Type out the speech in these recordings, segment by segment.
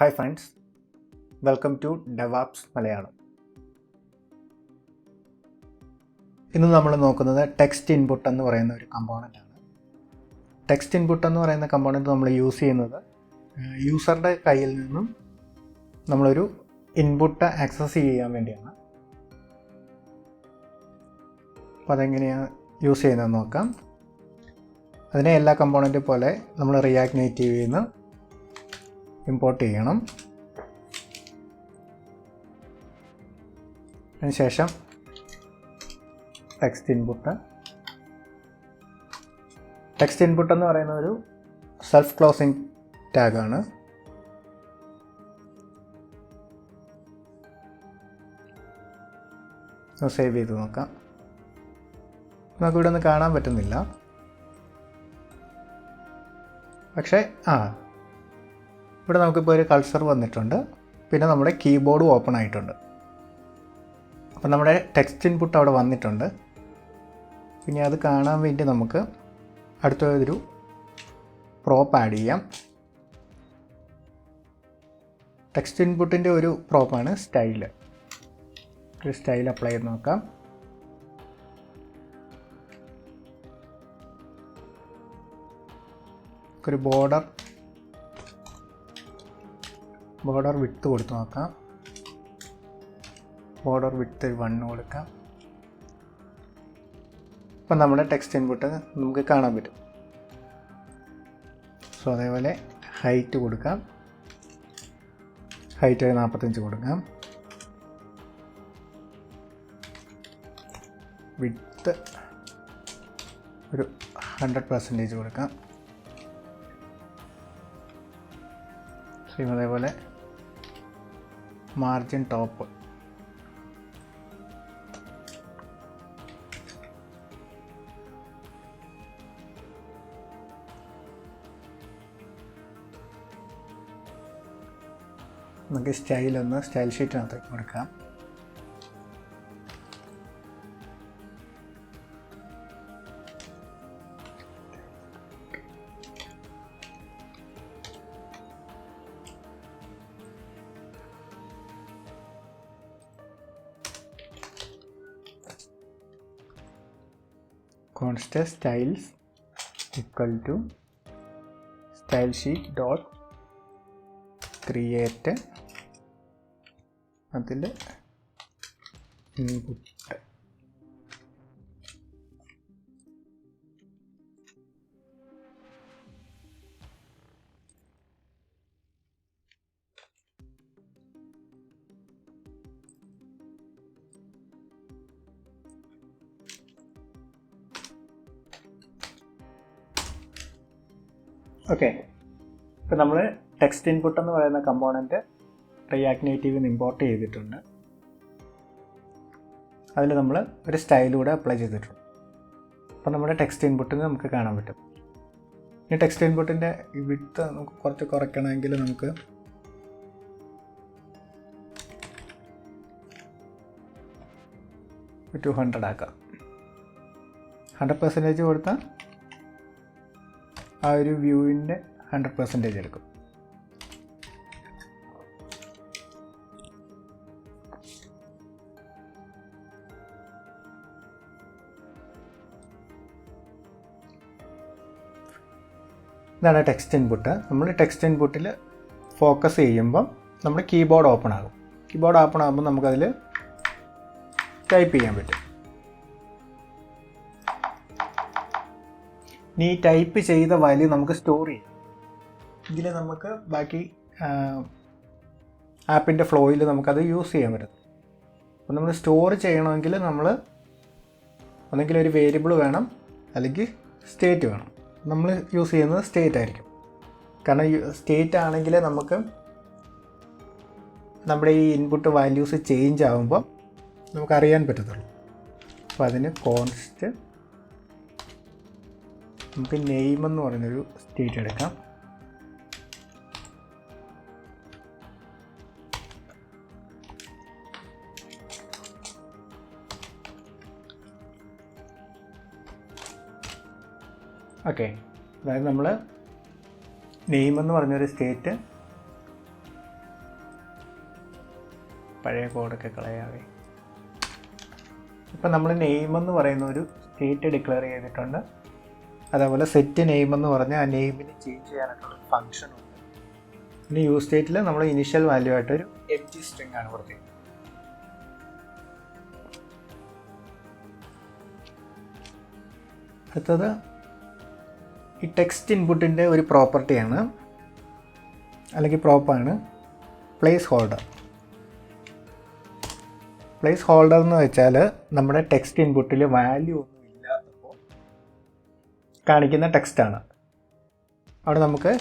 Hi friends, welcome to DevOps Malayalam. ഇന്ന് നമ്മൾ നോക്കുന്നത് ടെക്സ്റ്റ് ഇൻപുട്ട് എന്ന് പറയുന്ന ഒരു കമ്പോണൻ്റ് ആണ്. ടെക്സ്റ്റ് ഇൻപുട്ട് എന്ന് പറയുന്ന കമ്പോണൻ്റ് നമ്മൾ യൂസ് ചെയ്യുന്നത് യൂസറുടെ കയ്യിൽ നിന്നും നമ്മളൊരു ഇൻപുട്ട് ആക്സസ് ചെയ്യാൻ വേണ്ടിയാണ്. അപ്പോൾ അതെങ്ങനെയാണ് യൂസ് ചെയ്യുന്നതെന്ന് നോക്കാം. അതിനെ എല്ലാ കമ്പോണൻ്റ് പോലെ നമ്മൾ റിയാക്ട് നേറ്റീവിൽ നിന്ന് ഇമ്പോർട്ട് ചെയ്യണം. അതിനുശേഷം ടെക്സ്റ്റ് ഇൻപുട്ട് എന്ന് പറയുന്ന ഒരു സെൽഫ് ക്ലോസിംഗ് ടാഗാണ്. സേവ് ചെയ്ത് നോക്കാം. നമുക്കിവിടെ ഒന്ന് കാണാൻ പറ്റുന്നില്ല, പക്ഷേ ഇവിടെ നമുക്കിപ്പോൾ ഒരു കൾസർ വന്നിട്ടുണ്ട്. പിന്നെ നമ്മുടെ കീബോർഡ് ഓപ്പൺ ആയിട്ടുണ്ട്. അപ്പം നമ്മുടെ ടെക്സ്റ്റ് ഇൻപുട്ട് അവിടെ വന്നിട്ടുണ്ട്. പിന്നെ അത് കാണാൻ വേണ്ടി നമുക്ക് അടുത്തൊരു പ്രോപ്പ് ആഡ് ചെയ്യാം. ടെക്സ്റ്റ് ഇൻപുട്ടിൻ്റെ ഒരു പ്രോപ്പാണ് സ്റ്റൈൽ. ഒരു സ്റ്റൈൽ അപ്ലൈ ചെയ്ത് നോക്കാം. ഒരു ബോർഡർ വിഡ്ത്ത് കൊടുത്ത് നോക്കാം. ബോർഡർ വിഡ്ത്ത് 1 കൊടുക്കാം. അപ്പം നമ്മുടെ ടെക്സ്റ്റ് ഇൻപുട്ട് നമുക്ക് കാണാൻ പറ്റും. സോ അതേപോലെ ഹൈറ്റ് കൊടുക്കാം. ഹൈറ്റ് 45 കൊടുക്കാം. വിഡ്ത്ത് ഒരു 100% കൊടുക്കാം. സെയിം അതേപോലെ മാർജിൻ ടോപ്പ് നമുക്ക് സ്റ്റൈൽ ഷീറ്റിനകത്തേക്ക് കൊടുക്കാം. Const styles equal to style sheet dot create അതിൽ ഇൻപുട്ട്. ഓക്കെ, ഇപ്പോൾ നമ്മൾ ടെക്സ്റ്റ് ഇൻപുട്ട് എന്ന് പറയുന്ന കമ്പോണൻറ്റ് റിയാക്ട് നേറ്റീവിൽ നിന്ന് ഇമ്പോർട്ട് ചെയ്തിട്ടുണ്ട്. അതിൽ നമ്മൾ ഒരു സ്റ്റൈലൂടെ അപ്ലൈ ചെയ്തിട്ടുണ്ട്. അപ്പോൾ നമ്മുടെ ടെക്സ്റ്റ് ഇൻപുട്ടിന് നമുക്ക് കാണാൻ പറ്റും. ഈ ടെക്സ്റ്റ് ഇൻപുട്ടിൻ്റെ വിഡ്ത്ത് നമുക്ക് കുറച്ച് കുറയ്ക്കണമെങ്കിൽ നമുക്ക് ഒരു 200 ആക്കാം. 100% കൊടുത്താൽ ആ ഒരു വ്യൂവിൻ്റെ 100% എടുക്കും. ഇതാണ് ടെക്സ്റ്റ് ഇൻപുട്ട്. നമ്മൾ ടെക്സ്റ്റ് ഇൻപുട്ടിൽ ഫോക്കസ് ചെയ്യുമ്പം നമ്മുടെ കീബോർഡ് ഓപ്പൺ ആകും. കീബോർഡ് ഓപ്പൺ ആകുമ്പോൾ നമുക്കതിൽ ടൈപ്പ് ചെയ്യാൻ പറ്റും. ഇനി ഈ ടൈപ്പ് ചെയ്ത വാല്യൂ നമുക്ക് സ്റ്റോർ ചെയ്യാം. ഇതിൽ നമുക്ക് ബാക്കി ആപ്പിൻ്റെ ഫ്ലോയിൽ നമുക്കത് യൂസ് ചെയ്യാൻ പറ്റും. അപ്പോൾ നമ്മൾ സ്റ്റോർ ചെയ്യണമെങ്കിൽ നമ്മൾ ഒന്നെങ്കിൽ ഒരു വേരിയബിൾ വേണം, അല്ലെങ്കിൽ സ്റ്റേറ്റ് വേണം. നമ്മൾ യൂസ് ചെയ്യുന്നത് സ്റ്റേറ്റ് ആയിരിക്കും. കാരണം സ്റ്റേറ്റ് ആണെങ്കിൽ നമുക്ക് നമ്മുടെ ഈ ഇൻപുട്ട് വാല്യൂസ് ചേഞ്ച് ആകുമ്പോൾ നമുക്കറിയാൻ പറ്റത്തുള്ളൂ. അപ്പോൾ അതിന് കോൺസ്റ്റ് നമുക്ക് നെയിം എന്ന് പറയുന്നൊരു സ്റ്റേറ്റ് എടുക്കാം. ഓക്കെ, അതായത് നമ്മൾ നെയിം എന്ന് പറഞ്ഞൊരു സ്റ്റേറ്റ് പഴയ കോഡൊക്കെ കളയാവേ. ഇപ്പം നമ്മൾ നെയിം എന്ന് പറയുന്ന ഒരു സ്റ്റേറ്റ് ഡിക്ലെയർ ചെയ്തിട്ടുണ്ട്. അതേപോലെ സെറ്റ് നെയിം എന്ന് പറഞ്ഞാൽ ആ നെയിമിന് ചേഞ്ച് ചെയ്യാനായിട്ടുള്ള ഫംഗ്ഷൻ ഉണ്ട്. ഇനി യൂസ് സ്റ്റേറ്റിൽ നമ്മൾ ഇനിഷ്യൽ വാല്യൂ ആയിട്ടൊരു എംപ്റ്റി സ്ട്രിംഗ് ആണ് കൊടുത്തിരിക്കുന്നത്. അടുത്തത് ഈ ടെക്സ്റ്റ് ഇൻപുട്ടിൻ്റെ ഒരു പ്രോപ്പർട്ടിയാണ് അല്ലെങ്കിൽ പ്രോപ്പാണ് പ്ലേസ് ഹോൾഡർ. പ്ലേസ് ഹോൾഡർ എന്ന് വെച്ചാൽ നമ്മുടെ ടെക്സ്റ്റ് ഇൻപുട്ടിൽ വാല്യൂ ഒന്നും ഇല്ലാത്തപ്പോൾ കാണിക്കുന്ന ടെക്സ്റ്റാണ്. അവിടെ നമുക്ക്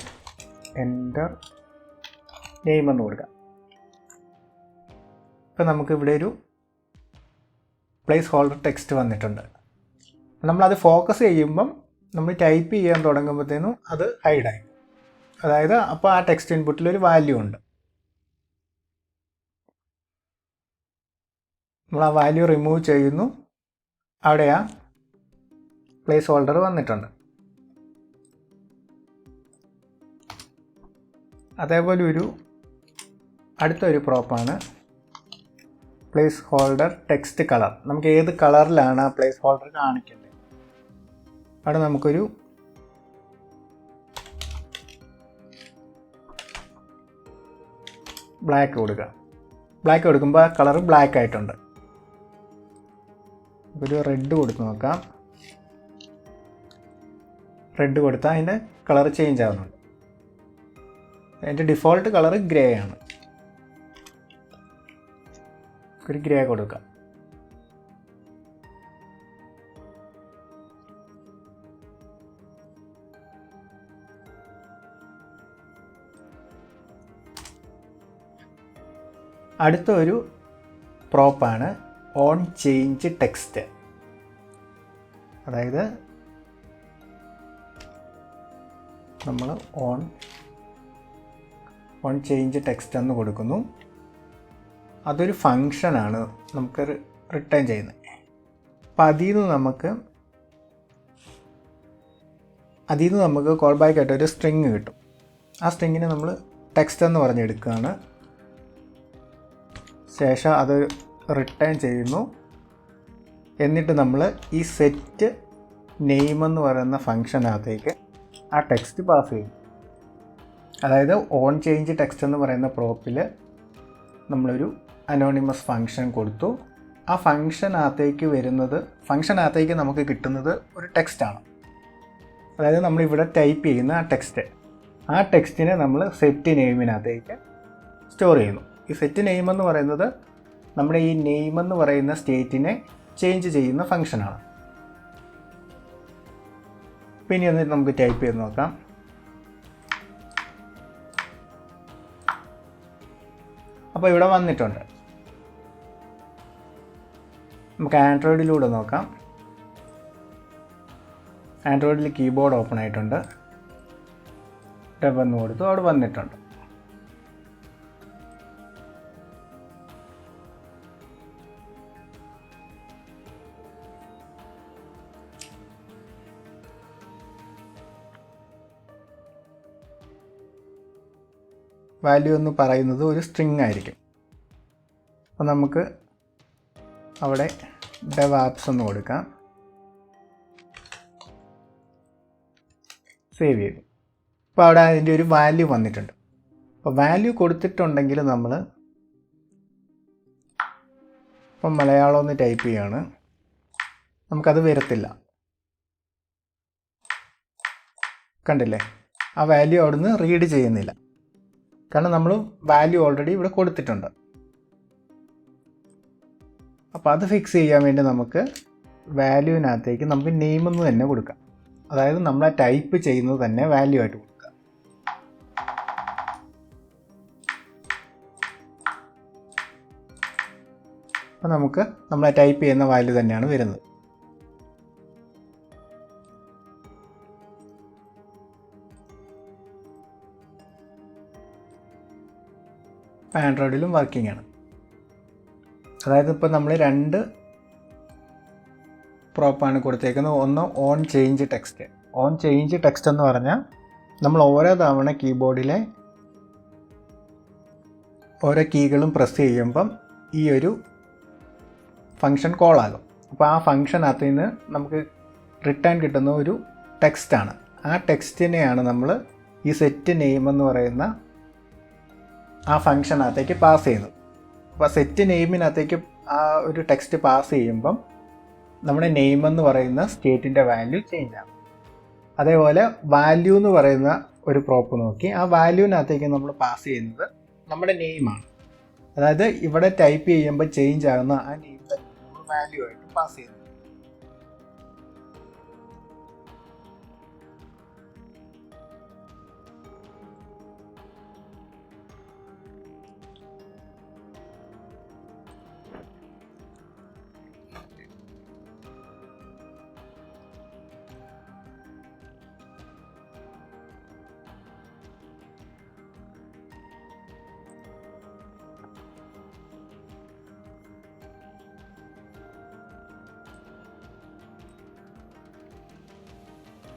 എൻ്റർ നെയിം എന്ന് കൊടുക്കാം. ഇപ്പം നമുക്കിവിടെ ഒരു പ്ലേസ് ഹോൾഡർ ടെക്സ്റ്റ് വന്നിട്ടുണ്ട്. നമ്മളത് ഫോക്കസ് ചെയ്യുമ്പം നമ്മൾ ടൈപ്പ് ചെയ്യാൻ തുടങ്ങുമ്പോഴത്തേനും അത് ഹൈഡായി. അതായത് അപ്പോൾ ആ ടെക്സ്റ്റ് ഇൻപുട്ടിലൊരു വാല്യൂ ഉണ്ട്. നമ്മൾ ആ വാല്യൂ റിമൂവ് ചെയ്യുന്നു, അവിടെ ആ പ്ലേസ് ഹോൾഡർ വന്നിട്ടുണ്ട്. അതേപോലെ അടുത്തൊരു പ്രോപ്പാണ് പ്ലേസ് ഹോൾഡർ ടെക്സ്റ്റ് കളർ. നമുക്ക് ഏത് കളറിലാണ് ആ പ്ലേസ് ഹോൾഡർ കാണിക്കേണ്ടത്. അവിടെ നമുക്കൊരു ബ്ലാക്ക് കൊടുക്കാം. ബ്ലാക്ക് കൊടുക്കുമ്പോൾ ആ കളർ ബ്ലാക്ക് ആയിട്ടുണ്ട്. ഒരു റെഡ് കൊടുത്ത് നോക്കാം. റെഡ് കൊടുത്താൽ അതിൻ്റെ കളർ ചേഞ്ച് ആവുന്നുണ്ട്. അതിൻ്റെ ഡിഫോൾട്ട് കളർ ഗ്രേ ആണ്. ഒരു ഗ്രേ കൊടുക്കാം. അടുത്ത ഒരു പ്രോപ്പാണ് ഓൺ ചേഞ്ച് ടെക്സ്റ്റ്. അതായത് നമ്മൾ ഓൺ ചേഞ്ച് ടെക്സ്റ്റ് എന്ന് കൊടുക്കുന്നു. അതൊരു ഫങ്ഷനാണ് നമുക്ക് റിട്ടേൺ ചെയ്യുന്നത്. അപ്പം അതിൽ നിന്ന് നമുക്ക് കോൾ ബാക്ക് ആയിട്ട് ഒരു സ്ട്രിങ് കിട്ടും. ആ സ്ട്രിങ്ങിനെ നമ്മൾ ടെക്സ്റ്റ് എന്ന് പറഞ്ഞെടുക്കുകയാണ്. ശേഷം അത് റിട്ടേൺ ചെയ്യുന്നു. എന്നിട്ട് നമ്മൾ ഈ സെറ്റ് നെയിം എന്ന് പറയുന്ന ഫങ്ഷനകത്തേക്ക് ആ ടെക്സ്റ്റ് പാസ് ചെയ്യും. അതായത് ഓൺ ചേഞ്ച് ടെക്സ്റ്റ് എന്ന് പറയുന്ന പ്രോപ്പിൽ നമ്മളൊരു അനോണിമസ് ഫങ്ഷൻ കൊടുത്തു. ആ ഫങ്ഷനകത്തേക്ക് നമുക്ക് കിട്ടുന്നത് ഒരു ടെക്സ്റ്റാണ്. അതായത് നമ്മളിവിടെ ടൈപ്പ് ചെയ്യുന്ന ആ ടെക്സ്റ്റിനെ നമ്മൾ സെറ്റ് നെയിമിനകത്തേക്ക് സ്റ്റോർ ചെയ്യുന്നു. ഈ സെറ്റ് നെയിം എന്ന് പറയുന്നത് നമ്മുടെ ഈ നെയിം എന്ന് പറയുന്ന സ്റ്റേറ്റിനെ ചേഞ്ച് ചെയ്യുന്ന ഫങ്ഷനാണ്. പിന്നെ എന്നിട്ട് നമുക്ക് ടൈപ്പ് ചെയ്ത് നോക്കാം. അപ്പോൾ ഇവിടെ വന്നിട്ടുണ്ട്. നമുക്ക് ആൻഡ്രോയിഡിലൂടെ നോക്കാം. ആൻഡ്രോയിഡിൽ കീബോർഡ് ഓപ്പൺ ആയിട്ടുണ്ട്. ഡബ് എന്ന് കൊടുത്തു, അവിടെ വന്നിട്ടുണ്ട്. വാല്യൂ എന്ന് പറയുന്നത് ഒരു സ്ട്രിങ് ആയിരിക്കും. അപ്പോൾ നമുക്ക് അവിടെ ഡെവ് ആപ്സ് എന്ന് കൊടുക്കാം. സേവ് ചെയ്തു. അപ്പോൾ അവിടെ അതിൻ്റെ ഒരു വാല്യൂ വന്നിട്ടുണ്ട്. അപ്പോൾ വാല്യൂ കൊടുത്തിട്ടുണ്ടെങ്കിൽ നമ്മൾ ഇപ്പം മലയാളം ഒന്ന് ടൈപ്പ് ചെയ്യുകയാണ്, നമുക്കത് വരത്തില്ല. കണ്ടില്ലേ, ആ വാല്യൂ അവിടുന്ന് റീഡ് ചെയ്യുന്നില്ല. കാരണം നമ്മൾ വാല്യൂ ഓൾറെഡി ഇവിടെ കൊടുത്തിട്ടുണ്ട്. അപ്പോൾ അത് ഫിക്സ് ചെയ്യാൻ വേണ്ടി നമുക്ക് വാല്യൂവിനകത്തേക്ക് നമുക്ക് നെയിം എന്ന് തന്നെ കൊടുക്കാം. അതായത് നമ്മൾ ടൈപ്പ് ചെയ്യുന്നത് തന്നെ വാല്യൂ ആയിട്ട് കൊടുക്കുക. അപ്പോൾ നമുക്ക് നമ്മൾ ടൈപ്പ് ചെയ്യുന്ന വാല്യൂ തന്നെയാണ് വരുന്നത്. ആൻഡ്രോയിഡിലും വർക്കിംഗ് ആണ്. അതായത് ഇപ്പോൾ നമ്മൾ രണ്ട് പ്രോപ്പാണ് കൊടുത്തേക്കുന്നത്. ഒന്ന് on change text. On change text എന്ന് പറഞ്ഞാൽ നമ്മൾ ഓരോ തവണ കീബോർഡിലെ ഓരോ കീകളും പ്രസ് ചെയ്യുമ്പം ഈ ഒരു ഫങ്ഷൻ കോൾ ആകും. അപ്പോൾ ആ ഫങ്ഷനകത്ത് നിന്ന് നമുക്ക് റിട്ടേൺ കിട്ടുന്ന ഒരു ടെക്സ്റ്റാണ്. ആ ടെക്സ്റ്റിനെയാണ് നമ്മൾ ഈ സെറ്റ് നെയിം എന്ന് പറയുന്ന ആ ഫങ്ഷനകത്തേക്ക് പാസ് ചെയ്യുന്നത്. അപ്പോൾ സെറ്റ് നെയിമിനകത്തേക്ക് ആ ഒരു ടെക്സ്റ്റ് പാസ് ചെയ്യുമ്പം നമ്മുടെ നെയിം എന്ന് പറയുന്ന സ്റ്റേറ്റിൻ്റെ വാല്യൂ ചേഞ്ച് ആകും. അതേപോലെ വാല്യൂ എന്ന് പറയുന്ന ഒരു പ്രോപ്പ് നോക്കി ആ വാല്യൂവിനകത്തേക്ക് നമ്മൾ പാസ് ചെയ്യുന്നത് നമ്മുടെ നെയിമാണ്. അതായത് ഇവിടെ ടൈപ്പ് ചെയ്യുമ്പോൾ ചേഞ്ച് ആകുന്ന ആ നെയിം തന്നെ നമ്മൾ വാല്യൂ ആയിട്ട് പാസ് ചെയ്യുന്നത്.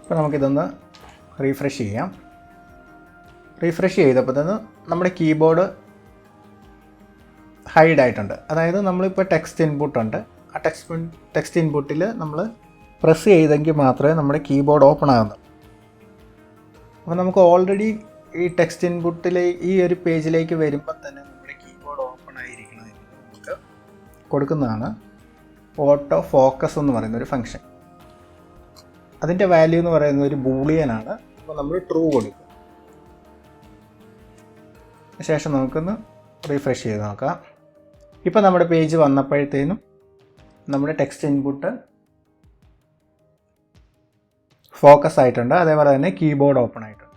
അപ്പോൾ നമുക്കിതൊന്ന് റീഫ്രഷ് ചെയ്യാം. റീഫ്രഷ് ചെയ്തപ്പോൾ തന്നെ നമ്മുടെ കീബോർഡ് ഹൈഡ് ആയിട്ടുണ്ട്. അതായത് നമ്മളിപ്പോൾ ടെക്സ്റ്റ് ഇൻപുട്ട് ഉണ്ട്. ആ ടെക്സ്റ്റ് ഇൻപുട്ടിൽ നമ്മൾ പ്രസ് ചെയ്തെങ്കിൽ മാത്രമേ നമ്മുടെ കീബോർഡ് ഓപ്പൺ ആകുന്നു. അപ്പോൾ നമുക്ക് ഓൾറെഡി ഈ ടെക്സ്റ്റ് ഇൻപുട്ടിലേക്ക് ഈ ഒരു പേജിലേക്ക് വരുമ്പോൾ തന്നെ നമ്മുടെ കീബോർഡ് ഓപ്പൺ ആയിരിക്കണമെങ്കിൽ നമുക്ക് കൊടുക്കുന്നതാണ് ഓട്ടോ ഫോക്കസ് എന്ന് പറയുന്ന ഒരു ഫംഗ്ഷൻ. അതിൻ്റെ വാല്യൂ എന്ന് പറയുന്നത് ഒരു ബൂളിയനാണ്. അപ്പോൾ നമ്മൾ ട്രൂ കൊടുക്കും. ശേഷം നമുക്കൊന്ന് റീഫ്രഷ് ചെയ്ത് നോക്കാം. ഇപ്പോൾ നമ്മുടെ പേജ് വന്നപ്പോഴത്തേനും നമ്മുടെ ടെക്സ്റ്റ് ഇൻപുട്ട് ഫോക്കസ് ആയിട്ടുണ്ട്. അതേപോലെ തന്നെ കീബോർഡ് ഓപ്പൺ ആയിട്ടുണ്ട്.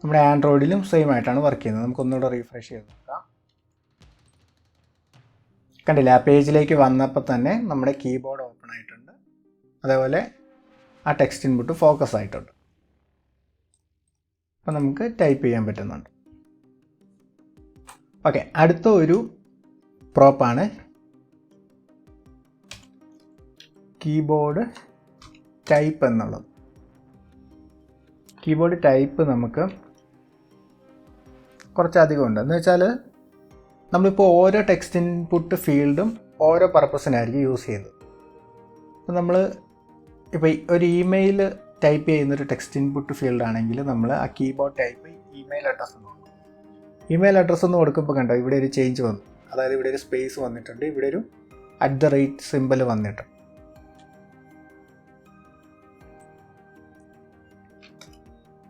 നമ്മുടെ ആൻഡ്രോയിഡിലും സെയിം ആയിട്ടാണ് വർക്ക് ചെയ്യുന്നത്. നമുക്കൊന്നുകൂടെ റീഫ്രഷ് ചെയ്ത് നോക്കാം. കണ്ടില്ല, ആ പേജിലേക്ക് വന്നപ്പോൾ തന്നെ നമ്മുടെ കീബോർഡ് ഓപ്പൺ ആയിട്ടുണ്ട്. അതേപോലെ ആ ടെക്സ്റ്റ് ഇൻപുട്ട് ഫോക്കസ് ആയിട്ടുണ്ട്. അപ്പോൾ നമുക്ക് ടൈപ്പ് ചെയ്യാൻ പറ്റുന്നുണ്ട്. ഓക്കെ, അടുത്ത ഒരു പ്രോപ്പാണ് കീബോർഡ് ടൈപ്പ് എന്നുള്ളത്. കീബോർഡ് ടൈപ്പ് നമുക്ക് കുറച്ചധികം ഉണ്ട്. എന്ന് വെച്ചാൽ നമ്മളിപ്പോൾ ഓരോ ടെക്സ്റ്റ് ഇൻപുട്ട് ഫീൽഡും ഓരോ പർപ്പസിനായിരിക്കും യൂസ് ചെയ്യുന്നത്. അപ്പോൾ നമ്മൾ ഇപ്പോൾ ഒരു ഇമെയിൽ ടൈപ്പ് ചെയ്യുന്നൊരു ടെക്സ്റ്റ് ഇൻപുട്ട് ഫീൽഡ് ആണെങ്കിൽ നമ്മൾ ആ കീബോർഡ് ടൈപ്പ് ഇമെയിൽ അഡ്രസ്സ് എന്ന് കൊടുക്കും. ഇമെയിൽ അഡ്രസ്സ് എന്ന് കൊടുക്കുമ്പോൾ കണ്ടോ ഇവിടെ ഒരു ചേഞ്ച് വന്നു. അതായത് ഇവിടെ ഒരു സ്പേസ് വന്നിട്ടുണ്ട്, ഇവിടെ ഒരു @ സിമ്പൽ വന്നിട്ടുണ്ട്.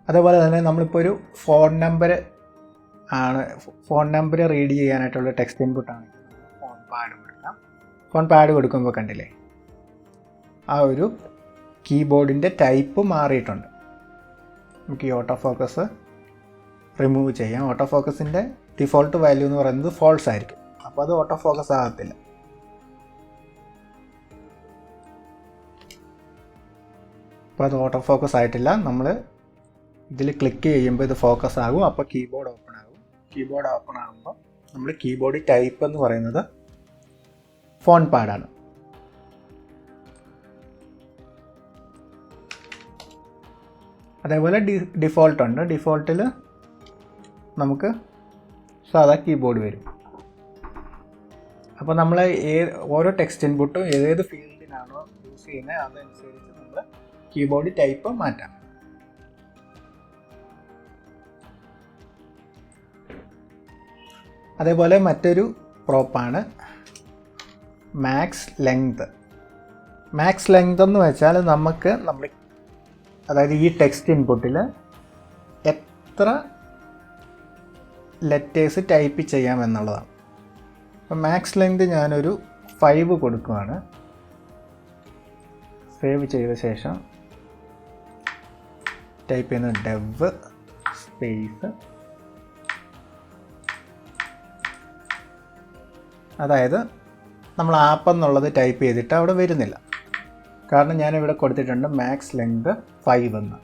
അതേപോലെ തന്നെ നമ്മളിപ്പോൾ ഒരു ഫോൺ നമ്പർ റീഡ് ചെയ്യാനായിട്ടുള്ള ടെക്സ്റ്റ് ഇൻപുട്ട് ആണെങ്കിൽ ഫോൺ പാഡ് കൊടുക്കാം. ഫോൺ പാഡ് കൊടുക്കുമ്പോൾ കണ്ടില്ലേ ആ ഒരു കീബോർഡിൻ്റെ ടൈപ്പ് മാറിയിട്ടുണ്ട്. നമുക്ക് ഈ ഓട്ടോ ഫോക്കസ് റിമൂവ് ചെയ്യാം. ഓട്ടോ ഫോക്കസിൻ്റെ ഡിഫോൾട്ട് വാല്യൂ എന്ന് പറയുന്നത് ഫോൾസ് ആയിരിക്കും. അപ്പോൾ അത് ഓട്ടോ ഫോക്കസ് ആകത്തില്ല. അപ്പോൾ അത് ഓട്ടോ ഫോക്കസ് ആയിട്ടില്ല. നമ്മൾ ഇതിൽ ക്ലിക്ക് ചെയ്യുമ്പോൾ ഇത് ഫോക്കസ് ആകും. അപ്പോൾ കീബോർഡ് ഓപ്പൺ ആകും. കീബോർഡ് ഓപ്പൺ ആകുമ്പോൾ നമ്മൾ കീബോർഡ് ടൈപ്പ് എന്ന് പറയുന്നത് ഫോൺ പാഡാണ്. അതേപോലെ ഡിഫോൾട്ട് ഉണ്ട്. ഡിഫോൾട്ടിൽ നമുക്ക് സാധാ കീബോർഡ് വരും. അപ്പോൾ നമ്മൾ ഓരോ ടെക്സ്റ്റ് ഇൻപുട്ടും ഏത് ഫീൽഡിനാണോ യൂസ് ചെയ്യുന്നത് അതനുസരിച്ച് നമ്മൾ കീബോർഡ് ടൈപ്പ് മാറ്റാം. അതേപോലെ മറ്റൊരു പ്രോപ്പാണ് മാക്സ് ലെങ്ത്. മാക്സ് ലെങ്ത് എന്ന് വെച്ചാൽ നമുക്ക് അതായത് ഈ ടെക്സ്റ്റ് ഇൻപുട്ടിൽ എത്ര ലെറ്റേഴ്സ് ടൈപ്പ് ചെയ്യാം എന്നുള്ളതാണ്. അപ്പോൾ മാക്സ് ലെങ്ത് ഞാനൊരു 5 കൊടുക്കുകയാണ്. സേവ് ചെയ്ത ശേഷം ടൈപ്പ് ചെയ്യുന്ന ഡെവ് സ്പേസ്, അതായത് നമ്മൾ ആപ്പ് എന്നുള്ളത് ടൈപ്പ് ചെയ്തിട്ട് അവിടെ വരുന്നില്ല. കാരണം ഞാനിവിടെ കൊടുത്തിട്ടുണ്ട് മാക്സ് ലെങ്ത് 5 എന്ന്.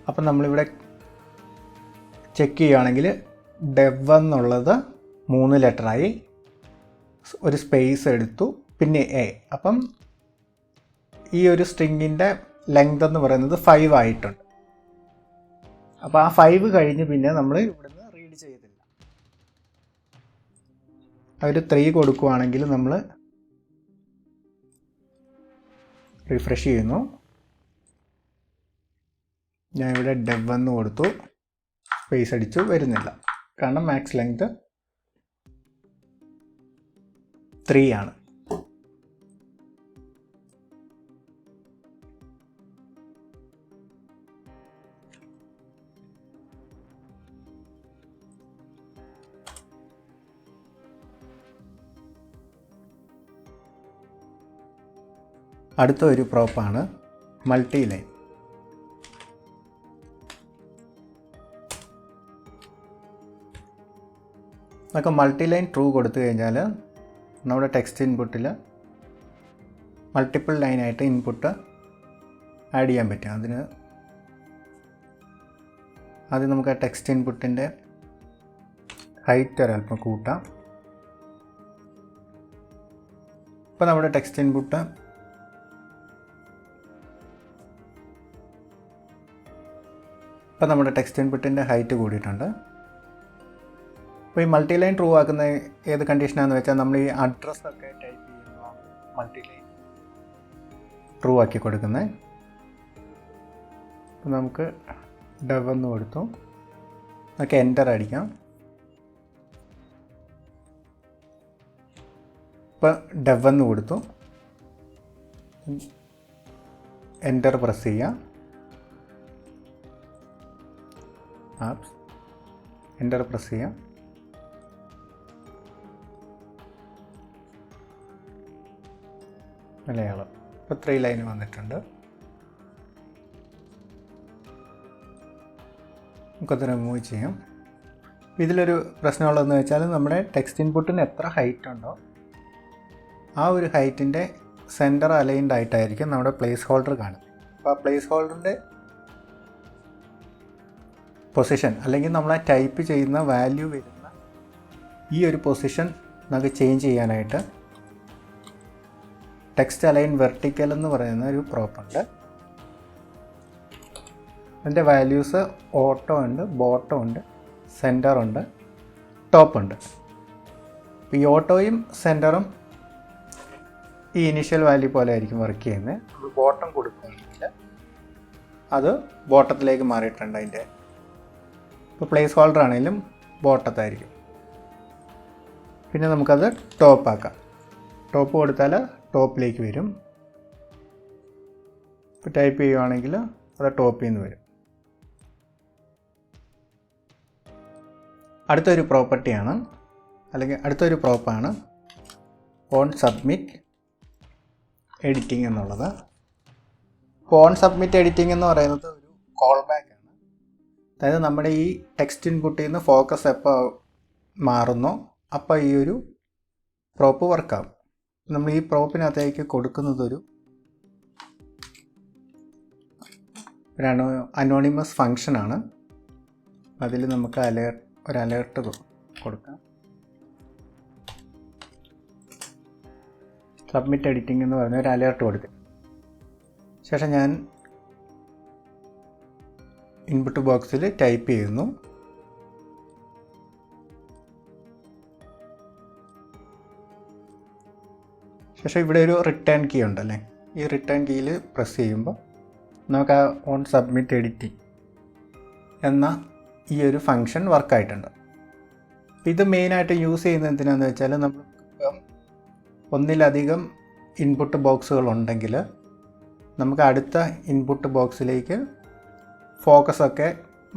അപ്പം നമ്മളിവിടെ ചെക്ക് ചെയ്യുകയാണെങ്കിൽ ഡെവ് എന്നുള്ളത് 3 ലെറ്ററായി, ഒരു സ്പേസ് എടുത്തു, പിന്നെ എ. അപ്പം ഈ ഒരു സ്ട്രിങ്ങിൻ്റെ ലെങ്ത് എന്ന് പറയുന്നത് 5 ആയിട്ടുണ്ട്. അപ്പോൾ ആ 5 കഴിഞ്ഞ് പിന്നെ നമ്മൾ ഇവിടുന്ന് ഒരു 3 കൊടുക്കുകയാണെങ്കിൽ നമ്മൾ റിഫ്രഷ് ചെയ്യുന്നു. ഞാൻ ഇവിടെ dev എന്ന് കൊടുത്തു, സ്പേസ് അടിച്ചു, വരുന്നില്ല. കാരണം മാക്സ് ലെങ്ത് 3 ആണ്. അടുത്ത ഒരു പ്രോപ്പാണ് മൾട്ടി ലൈൻ. നമുക്ക് മൾട്ടി ലൈൻ ട്രൂ കൊടുത്തു കഴിഞ്ഞാൽ നമ്മുടെ ടെക്സ്റ്റ് ഇൻപുട്ടിൽ മൾട്ടിപ്പിൾ ലൈനായിട്ട് ഇൻപുട്ട് ആഡ് ചെയ്യാൻ പറ്റും. ആദ്യം നമുക്ക് ആ ടെക്സ്റ്റ് ഇൻപുട്ടിൻ്റെ ഹൈറ്റ് ഒരല്പം കൂട്ടാം. ഇപ്പോൾ നമ്മുടെ ടെക്സ്റ്റ് ഇൻപുട്ട് ഇൻപുട്ടിൻ്റെ ഹൈറ്റ് കൂടിയിട്ടുണ്ട്. അപ്പോൾ ഈ മൾട്ടി ലൈൻ ട്രൂ ആക്കുന്ന ഏത് കണ്ടീഷനാണെന്ന് വെച്ചാൽ നമ്മൾ ഈ അഡ്രസ്സൊക്കെ ടൈപ്പ് ചെയ്യുന്നതാണ് മൾട്ടി ലൈൻ ട്രൂ ആക്കി കൊടുക്കുന്നത്. അപ്പോൾ നമുക്ക് dev എന്ന് കൊടുത്തു, നമുക്ക് എൻ്റർ അടിക്കാം. ഇപ്പോൾ dev എന്ന് കൊടുത്തു, എൻ്റർ പ്രസ് ചെയ്യാം. എൻ്റർ പ്രസ് ചെയ്യാം. മലയാളം. ഇപ്പോൾ 3 ലൈൻ വന്നിട്ടുണ്ട്. നമുക്കത് റിമൂവ് ചെയ്യാം. ഇതിലൊരു പ്രശ്നമുള്ളതെന്ന് വെച്ചാൽ നമ്മുടെ ടെക്സ്റ്റ് ഇൻപുട്ടിന് എത്ര ഹൈറ്റ് ഉണ്ടോ ആ ഒരു ഹൈറ്റിൻ്റെ സെൻറ്റർ അലൈൻഡ് ആയിട്ടായിരിക്കും നമ്മുടെ പ്ലേസ് ഹോൾഡർ കാണുന്നത്. അപ്പോൾ ആ പ്ലേസ് ഹോൾഡറിൻ്റെ പൊസിഷൻ അല്ലെങ്കിൽ നമ്മൾ ടൈപ്പ് ചെയ്യുന്ന വാല്യൂ വരുന്ന ഈ ഒരു പൊസിഷൻ നമുക്ക് ചേഞ്ച് ചെയ്യാനായിട്ട് ടെക്സ്റ്റ് അലൈൻ വെർട്ടിക്കൽ എന്ന് പറയുന്ന ഒരു പ്രോപ്പുണ്ട്. അതിൻ്റെ വാല്യൂസ് ഓട്ടോ ഉണ്ട്, ബോട്ടം ഉണ്ട്, സെൻറ്റർ ഉണ്ട്, ടോപ്പ് ഉണ്ട്. ഈ ഓട്ടോയും സെൻറ്ററും ഈ ഇനീഷ്യൽ വാല്യൂ പോലെ ആയിരിക്കും വർക്ക് ചെയ്യുന്നത്. നമ്മൾ ബോട്ടം കൊടുക്കുകയാണെങ്കിൽ അത് ബോട്ടത്തിലേക്ക് മാറിയിട്ടുണ്ട്. അതിൻ്റെ ഇപ്പോൾ പ്ലേസ് ഹോൾഡർ ആണെങ്കിലും ബോട്ടത്തായിരിക്കും. പിന്നെ നമുക്കത് ടോപ്പ് ആക്കാം. ടോപ്പ് കൊടുത്താൽ ടോപ്പിലേക്ക് വരും. ഇപ്പോൾ ടൈപ്പ് ചെയ്യുകയാണെങ്കിൽ അത് ടോപ്പിൽ നിന്ന് വരും. അടുത്തൊരു പ്രോപ്പർട്ടിയാണ് അല്ലെങ്കിൽ അടുത്തൊരു പ്രോപ്പാണ് ഓൺ സബ്മിറ്റ് എഡിറ്റിംഗ് എന്നുള്ളത്. ഓൺ സബ്മിറ്റ് എഡിറ്റിംഗ് എന്ന് പറയുന്നത് ഒരു കോൾ ബാക്ക് ആണ്. അതായത് നമ്മുടെ ഈ ടെക്സ്റ്റ് ഇൻപുട്ടിൽ നിന്ന് ഫോക്കസ് എപ്പോൾ മാറുന്നോ അപ്പോൾ ഈ ഒരു പ്രോപ്പ് വർക്കാവും. നമ്മൾ ഈ പ്രോപ്പിനകത്തേക്ക് കൊടുക്കുന്നതൊരു അനോണിമസ് ഫങ്ഷനാണ്. അതിൽ നമുക്ക് ഒരു അലേർട്ട് കൊടുക്കാം. സബ്മിറ്റ് എഡിറ്റിംഗ് എന്ന് പറഞ്ഞ ഒരു അലേർട്ട് കൊടുക്കും. ശേഷം ഞാൻ ഇൻപുട്ട് ബോക്സിൽ ടൈപ്പ് ചെയ്യുന്നു. ശേഷം ഇവിടെ ഒരു റിട്ടേൺ കീ ഉണ്ടല്ലേ, ഈ റിട്ടേൺ കീയിൽ പ്രസ് ചെയ്യുമ്പോൾ നമുക്ക് ആ ഓൺ സബ്മിറ്റ് എഡിറ്റിംഗ് എന്ന ഈ ഒരു ഫങ്ഷൻ വർക്കായിട്ടുണ്ട്. ഇത് മെയിനായിട്ട് യൂസ് ചെയ്യുന്നത് എന്തിനാണെന്ന് വെച്ചാൽ നമുക്കിപ്പം ഒന്നിലധികം ഇൻപുട്ട് ബോക്സുകൾ ഉണ്ടെങ്കിൽ നമുക്ക് അടുത്ത ഇൻപുട്ട് ബോക്സിലേക്ക് ഫോക്കസൊക്കെ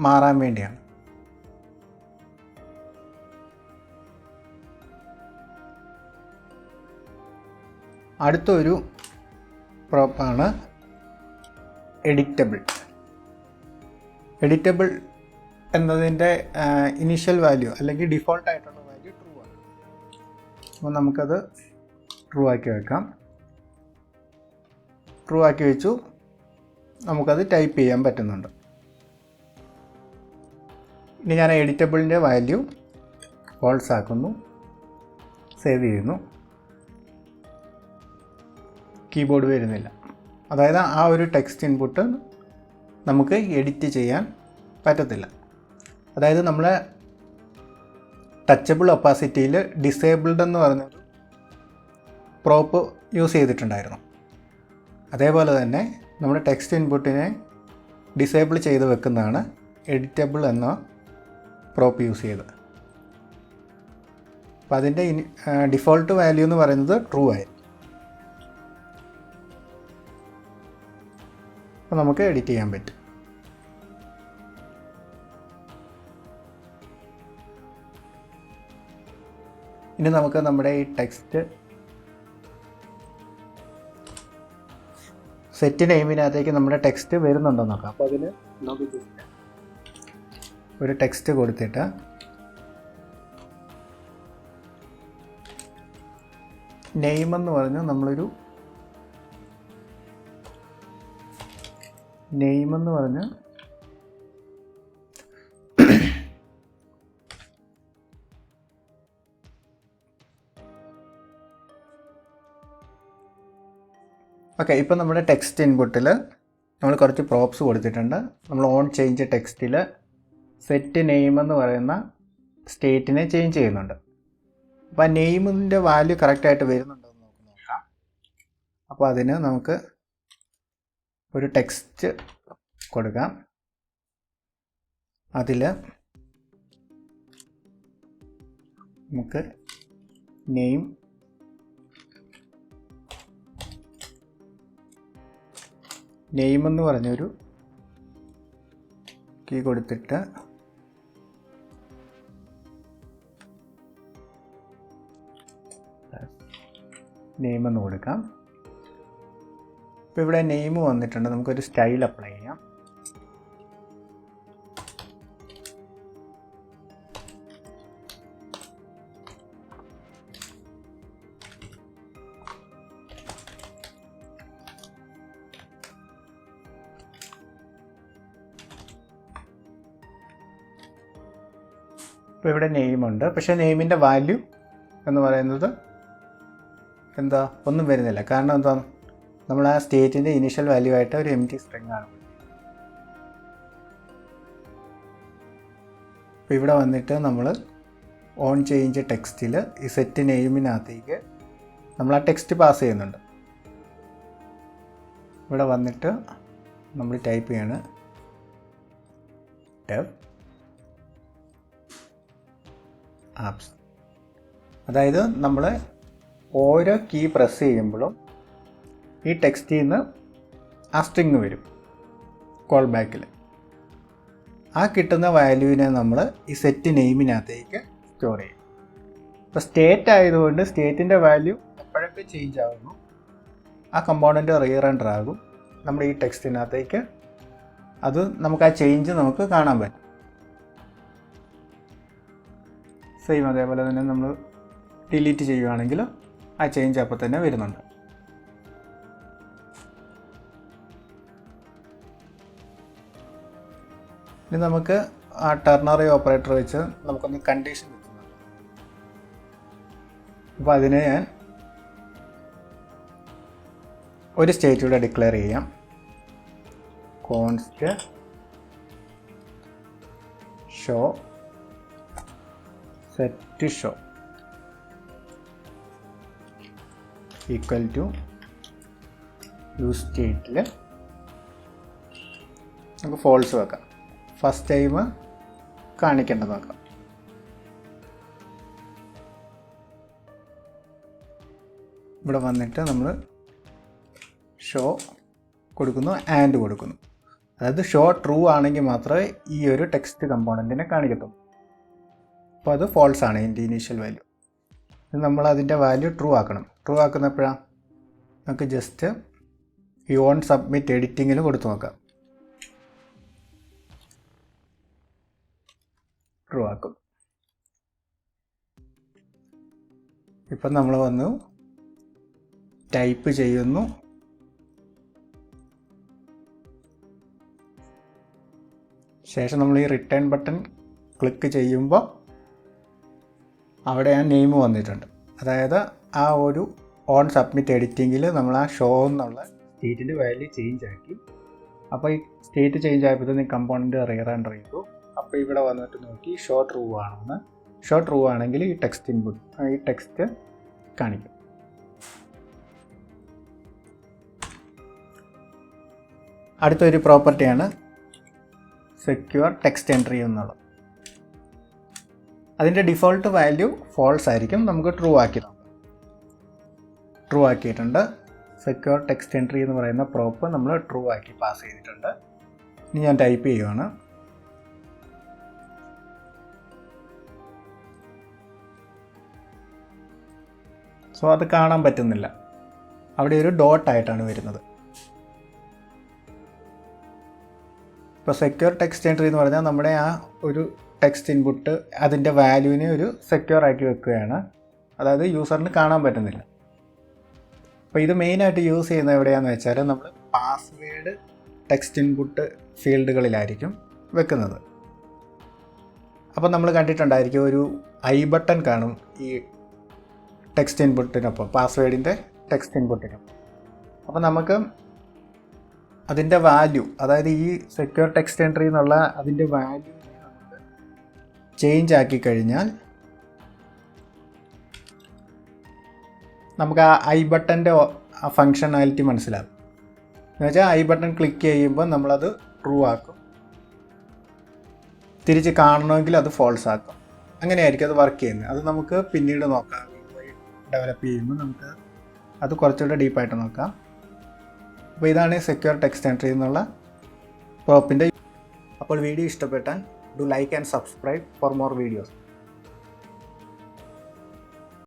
മാറാൻ വേണ്ടിയാണ്. അടുത്തൊരു പ്രോപ്പാണ് എഡിറ്റബിൾ. എഡിറ്റബിൾ എന്നതിൻ്റെ ഇനീഷ്യൽ വാല്യൂ അല്ലെങ്കിൽ ഡിഫോൾട്ടായിട്ടുള്ള വാല്യൂ ട്രൂ ആണ്. അപ്പോൾ നമുക്കത് ട്രൂ ആക്കി വെക്കാം. ട്രൂ ആക്കി വെച്ചു. നമുക്കത് ടൈപ്പ് ചെയ്യാൻ പറ്റുന്നുണ്ട്. ഇനി ഞാൻ എഡിറ്റബിളിൻ്റെ വാല്യൂ ഫോൾസ് ആക്കുന്നു, സേവ് ചെയ്യുന്നു. കീബോർഡ് വരുന്നില്ല. അതായത് ആ ഒരു ടെക്സ്റ്റ് ഇൻപുട്ട് നമുക്ക് എഡിറ്റ് ചെയ്യാൻ പറ്റത്തില്ല. അതായത് നമ്മൾ ടച്ചബിൾ ഒപ്പാസിറ്റിയിൽ ഡിസേബിൾഡ് എന്ന് പറഞ്ഞൊരു പ്രോപ്പ് യൂസ് ചെയ്തിട്ടുണ്ടായിരുന്നു. അതേപോലെ തന്നെ നമ്മുടെ ടെക്സ്റ്റ് ഇൻപുട്ടിനെ ഡിസേബിൾ ചെയ്ത് വെക്കുന്നതാണ് എഡിറ്റബിൾ എന്ന പ്രോപ്പ് യൂസ് ചെയ്ത്. അപ്പോൾ അതിൻ്റെ ഡിഫോൾട്ട് വാല്യൂ എന്ന് പറയുന്നത് ട്രൂ ആയി. അപ്പോൾ നമുക്ക് എഡിറ്റ് ചെയ്യാൻ പറ്റും. ഇനി നമുക്ക് നമ്മുടെ ഈ ടെക്സ്റ്റ് സെറ്റ് നെയിമിനകത്തേക്ക് നമ്മുടെ ടെക്സ്റ്റ് വരുന്നുണ്ടോ നോക്കാം. അപ്പോൾ അതിന് നമുക്ക് ഒരു ടെക്സ്റ്റ് കൊടുത്തിട്ട് നെയിം എന്ന് പറഞ്ഞ് നമ്മളൊരു നെയിം എന്ന് പറഞ്ഞ് ഓക്കെ. ഇപ്പോൾ നമ്മുടെ ടെക്സ്റ്റ് ഇൻപുട്ടിൽ നമ്മൾ കുറച്ച് പ്രോപ്സ് കൊടുത്തിട്ടുണ്ട്. നമ്മൾ ഓൺ ചേഞ്ച് ടെക്സ്റ്റിൽ സെറ്റ് നെയിം എന്ന് പറയുന്ന സ്റ്റേറ്റിനെ ചേഞ്ച് ചെയ്യുന്നുണ്ട്. അപ്പോൾ ആ നെയിമിൻ്റെ വാല്യൂ കറക്റ്റായിട്ട് വരുന്നുണ്ടോ എന്ന് നമുക്ക് നോക്കാം. അപ്പോൾ അതിന് നമുക്ക് ഒരു ടെക്സ്റ്റ് കൊടുക്കാം. അതിൽ നമുക്ക് നെയിം എന്ന് പറഞ്ഞൊരു കീ കൊടുത്തിട്ട് നെയിം എന്ന് കൊടുക്കാം. ഇപ്പോൾ ഇവിടെ നെയിം വന്നിട്ടുണ്ട്. നമുക്കൊരു സ്റ്റൈൽ അപ്ലൈ ചെയ്യാം. ഇപ്പോൾ ഇവിടെ നെയിമുണ്ട്. പക്ഷേ നെയിമിൻ്റെ വാല്യൂ എന്ന് പറയുന്നത് എന്താ ഒന്നും വരുന്നില്ല. കാരണം എന്താ, നമ്മൾ ആ സ്റ്റേറ്റിൻ്റെ ഇനീഷ്യൽ വാല്യൂ ആയിട്ട് ഒരു എംപ്റ്റി സ്ട്രിംഗ് ആണ്. അപ്പോൾ ഇവിടെ വന്നിട്ട് നമ്മൾ ഓൺ ചേഞ്ച് ടെക്സ്റ്റിൽ ഈ സെറ്റ് നെയിമിനകത്തേക്ക് നമ്മൾ ആ ടെക്സ്റ്റ് പാസ് ചെയ്യുന്നുണ്ട്. ഇവിടെ വന്നിട്ട് നമ്മൾ ടൈപ്പ് ചെയ്യാണ് ഡെവ് ആപ്സ്. അതായത് നമ്മൾ ഓരോ കീ പ്രസ് ചെയ്യുമ്പോഴും ഈ ടെക്സ്റ്റിൽ നിന്ന് ആ സ്ട്രിങ് വരും കോൾ ബാക്കിൽ. ആ കിട്ടുന്ന വാല്യൂവിനെ നമ്മൾ ഈ സെറ്റ് നെയിമിനകത്തേക്ക് സ്റ്റോർ ചെയ്യും. ഇപ്പോൾ സ്റ്റേറ്റ് ആയതുകൊണ്ട് സ്റ്റേറ്റിൻ്റെ വാല്യൂ എപ്പോഴൊക്കെ ചേഞ്ച് ആകുന്നു ആ കമ്പോണൻറ്റ് റീറെൻഡർ ആകും നമ്മുടെ ഈ ടെക്സ്റ്റിനകത്തേക്ക്. അത് നമുക്ക് ആ ചേഞ്ച് നമുക്ക് കാണാൻ പറ്റും. സെയിം അതേപോലെ തന്നെ നമ്മൾ ഡിലീറ്റ് ചെയ്യുകയാണെങ്കിൽ ആ ചേഞ്ച് അപ്പോൾ തന്നെ വരുന്നുണ്ട്. ഇനി നമുക്ക് ആ ടെർണറി ഓപ്പറേറ്റർ വെച്ച് നമുക്കൊന്ന് കണ്ടീഷൻ വെക്കുന്നുണ്ട്. അപ്പോൾ അതിനെ ഞാൻ ഒരു സ്റ്റേറ്റ് ഡിക്ലെയർ ചെയ്യാം. Const show set show equal to use സ്റ്റേറ്റിൽ നമുക്ക് ഫോൾസ് വെക്കാം. ഫസ്റ്റ് ടൈം കാണിക്കേണ്ടത് നോക്കാം. ഇവിടെ വന്നിട്ട് നമ്മൾ ഷോ കൊടുക്കുന്നു, ആൻഡ് കൊടുക്കുന്നു. അതായത് ഷോ ട്രൂ ആണെങ്കിൽ മാത്രമേ ഈ ഒരു ടെക്സ്റ്റ് കമ്പോണൻറ്റിനെ കാണിക്കത്തുള്ളൂ. അപ്പോൾ അത് ഫോൾസ് ആണ് ഇതിൻ്റെ ഇനീഷ്യൽ വാല്യൂ. നമ്മൾ അതിൻ്റെ വാല്യൂ ട്രൂ ആക്കണം. ട്രൂ ആക്കുന്നപ്പോഴാണ് നമുക്ക് ജസ്റ്റ് ഈ ഓൺ സബ്മിറ്റ് എഡിറ്റിങ്ങിൽ കൊടുത്തു നോക്കാം. ട്രൂ ആക്കും. ഇപ്പം നമ്മൾ വന്നു ടൈപ്പ് ചെയ്യുന്നു. ശേഷം നമ്മൾ ഈ റിട്ടേൺ ബട്ടൺ ക്ലിക്ക് ചെയ്യുമ്പോൾ അവിടെ ആ നെയിം വന്നിട്ടുണ്ട്. അതായത് ആ ഒരു ഓൺ സബ്മിറ്റ് എഡിറ്റിങ്ങിൽ നമ്മൾ ആ ഷോ എന്നുള്ള സ്റ്റേറ്റിൻ്റെ വാല്യൂ ചേഞ്ച് ആക്കി. അപ്പോൾ ഈ സ്റ്റേറ്റ് ചേഞ്ച് ആയപ്പോൾ കമ്പോണൻറ്റ് റീറെൻഡർ ചെയ്തു. അപ്പോൾ ഇവിടെ വന്നിട്ട് നോക്കി ഷോ ട്രൂ ആണെന്ന്. ഷോ ട്രൂ ആണെങ്കിൽ ഈ ടെക്സ്റ്റ് കാണിക്കും. അടുത്തൊരു പ്രോപ്പർട്ടിയാണ് സെക്യൂർ ടെക്സ്റ്റ് എൻട്രി എന്നുള്ളത്. അതിൻ്റെ ഡിഫോൾട്ട് വാല്യൂ ഫോൾസ് ആയിരിക്കും. നമുക്ക് ട്രൂ ആക്കി നോക്കാം. ട്രൂ ആക്കിയിട്ടുണ്ട്. സെക്യൂർ ടെക്സ്റ്റ് എൻട്രി എന്ന് പറയുന്ന പ്രോപ്പ് നമ്മൾ ട്രൂ ആക്കി പാസ് ചെയ്തിട്ടുണ്ട്. ഇനി ഞാൻ ടൈപ്പ് ചെയ്യുവാണ്. സോ അത് കാണാൻ പറ്റുന്നില്ല. അവിടെ ഒരു ഡോട്ടായിട്ടാണ് വരുന്നത്. ഇപ്പോൾ സെക്യൂർ ടെക്സ്റ്റ് എൻട്രി എന്ന് പറഞ്ഞാൽ നമ്മുടെ ആ ഒരു ടെക്സ്റ്റ് ഇൻപുട്ട് അതിൻ്റെ വാല്യൂവിനെ ഒരു സെക്യൂർ ആക്കി വെക്കുകയാണ്. അതായത് യൂസറിന് കാണാൻ പറ്റുന്നില്ല. അപ്പോൾ ഇത് മെയിനായിട്ട് യൂസ് ചെയ്യുന്നത് എവിടെയാണെന്ന് വെച്ചാൽ നമ്മൾ പാസ്വേഡ് ടെക്സ്റ്റ് ഇൻപുട്ട് ഫീൽഡുകളിലായിരിക്കും വെക്കുന്നത്. അപ്പോൾ നമ്മൾ കണ്ടിട്ടുണ്ടായിരിക്കും ഒരു ഐ ബട്ടൺ കാണും ഈ ടെക്സ്റ്റ് ഇൻപുട്ടിനൊപ്പം, പാസ്വേഡിൻ്റെ ടെക്സ്റ്റ് ഇൻപുട്ടിനൊപ്പം. അപ്പോൾ നമുക്ക് അതിൻ്റെ വാല്യൂ, അതായത് ഈ സെക്യൂർ ടെക്സ്റ്റ് എൻട്രി എന്നുള്ള അതിൻ്റെ വാല്യൂ നമുക്ക് ചേഞ്ച് ആക്കി കഴിഞ്ഞാൽ നമുക്ക് ആ ഐ ബട്ടൻ്റെ ആ ഫങ്ഷണാലിറ്റി മനസ്സിലാകും. എന്ന് വെച്ചാൽ ഐ ബട്ടൺ ക്ലിക്ക് ചെയ്യുമ്പോൾ നമ്മളത് ട്രൂ ആക്കും, തിരിച്ച് കാണണമെങ്കിൽ അത് ഫോൾസ് ആക്കും. അങ്ങനെയായിരിക്കും അത് വർക്ക് ചെയ്യുന്നത്. അത് നമുക്ക് പിന്നീട് നോക്കാം. ഡെവലപ്പ് ചെയ്യുമ്പോൾ നമുക്ക് അത് കുറച്ചുകൂടെ ഡീപ്പായിട്ട് നോക്കാം. അപ്പോൾ ഇതാണ് സെക്യൂർ ടെക്സ്റ്റ് എൻട്രി എന്നുള്ള പ്രോപ്പിൻ്റെ. അപ്പോൾ വീഡിയോ ഇഷ്ടപ്പെട്ടാൽ do like and subscribe for more videos.